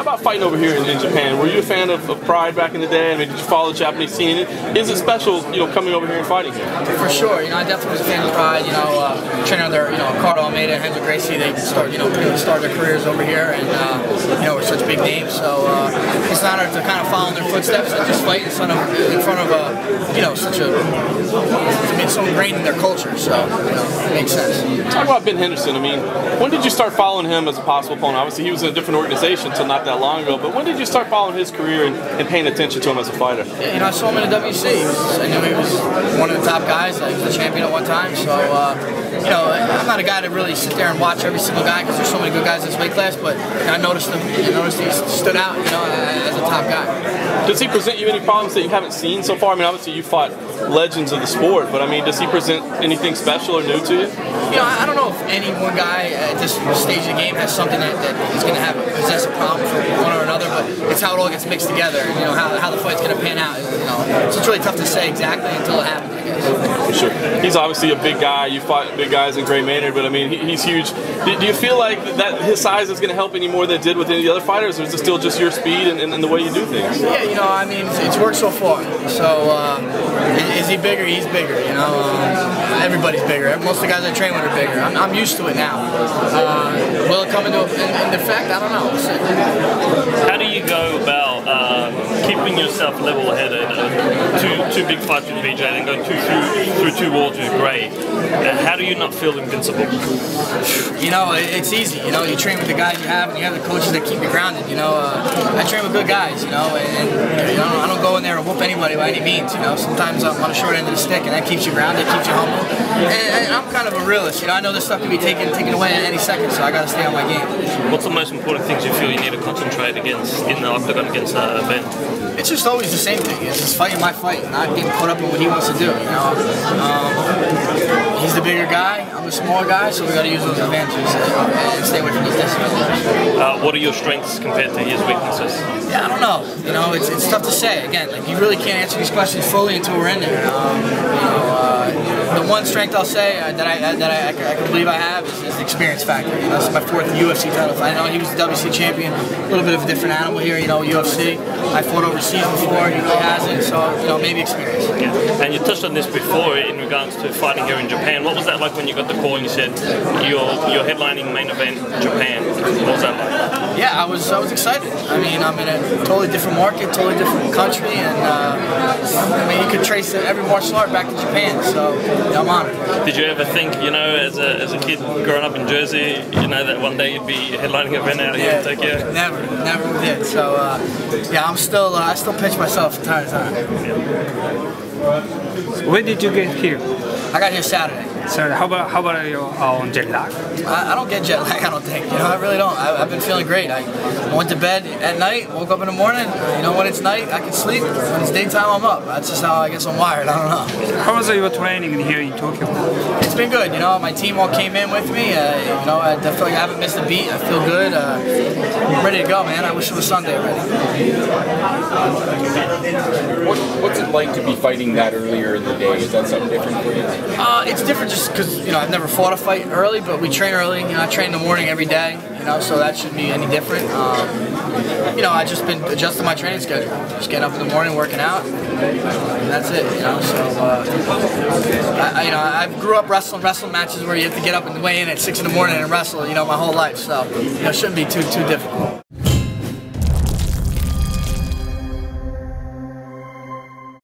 How about fighting over here in Japan? Were you a fan of Pride back in the day? I mean, did you follow the Japanese scene? Is it special, coming over here and fighting here? For sure. I definitely was a fan of Pride. Training under Cardo Almeida and Gracie, they started their careers over here, and we're such big names. So it's an honor to kind of follow in their footsteps and just fight in front of such a. I mean, it's so ingrained in their culture. So it makes sense. Talk about Ben Henderson. I mean, when did you start following him as a possible opponent? Obviously, he was in a different organization until not that long ago. But when did you start following his career and paying attention to him as a fighter? Yeah, I saw him in the WC. I knew he was one of the top guys. He was the champion at one time. So, I'm not a guy to really sit there and watch every single guy because there's so many good guys in this weight class. But I noticed him. I noticed he stood out, as a top guy. Does he present you any problems that you haven't seen so far? I mean, obviously you fought legends of the sport, but I mean, does he present anything special or new to you? I don't know if any one guy at this stage of the game has something that is going to possess a problem for one or another, but it's how it all gets mixed together, and how the fight's going to pan out. So it's really tough to say exactly until it happens, I guess. For sure. He's obviously a big guy. You fought big guys in Gray Maynard, but I mean, he's huge. Do you feel like that his size is going to help any more than it did with any of the other fighters, or is it still just your speed and the way you do things? Yeah, I mean, it's worked so far. So, is he bigger? He's bigger, Everybody's bigger. Most of the guys I train with are bigger. I'm used to it now. Will it come into effect? I don't know. How do you go about keeping yourself level-headed? Two big fights with BJ and going through 2 wars with Gray. How do you not feel invincible? It's easy. You train with the guys you have, and you have the coaches that keep you grounded. I train with good guys. And I don't go in there and whoop anybody by any means. Sometimes I'm on the short end of the stick, and that keeps you grounded, keeps you humble. And I'm kind of a realist. I know this stuff can be taken away at any second, so I got to stay on my game. What's the most important things you feel you need to concentrate against in the octagon against Ben? It's just always the same thing. It's just fighting my fight, not getting caught up in what he wants to do. He's the bigger guy. I'm the smaller guy, so we got to use those advantages and stay away from those distances. What are your strengths compared to his weaknesses? Yeah, I don't know. It's tough to say. Again, you really can't answer these questions fully until we're in there. The one strength I'll say that I can believe I have is the experience factor. This is my 4th UFC title fight. I know he was the WC champion, a little bit of a different animal here. UFC. I fought overseas before. He really hasn't. So maybe experience. Yeah. And you touched on this before in regards to fighting here in Japan. What was that like when you got the call and you said you're headlining main event Japan? What was that like? Yeah, I was excited. I mean, I'm in a totally different market, totally different country, and you could trace every martial art back to Japan. So I'm honored. Did you ever think, as a kid growing up in Jersey, that one day you'd be headlining an event out here in Tokyo? Never did. So I still pinch myself from time to time. When did you get here? I got here Saturday. So how about your jet lag? I don't get jet lag, I don't think. I really don't. I've been feeling great. I went to bed at night, woke up in the morning. When it's night, I can sleep. When it's daytime, I'm up. That's just how I guess I'm wired. I don't know. How was your training here in Tokyo? It's been good. My team all came in with me. I feel like I haven't missed a beat. I feel good. I'm ready to go, man. I wish it was Sunday already. What's it like to be fighting that earlier in the day? Is that something different for you? It's different just because I've never fought a fight early, but we train early. I train in the morning every day. So that shouldn't be any different. I've just been adjusting my training schedule. Just getting up in the morning, working out, and that's it. I grew up wrestling matches where you have to get up and weigh in at 6 in the morning and wrestle. My whole life. So it shouldn't be too difficult.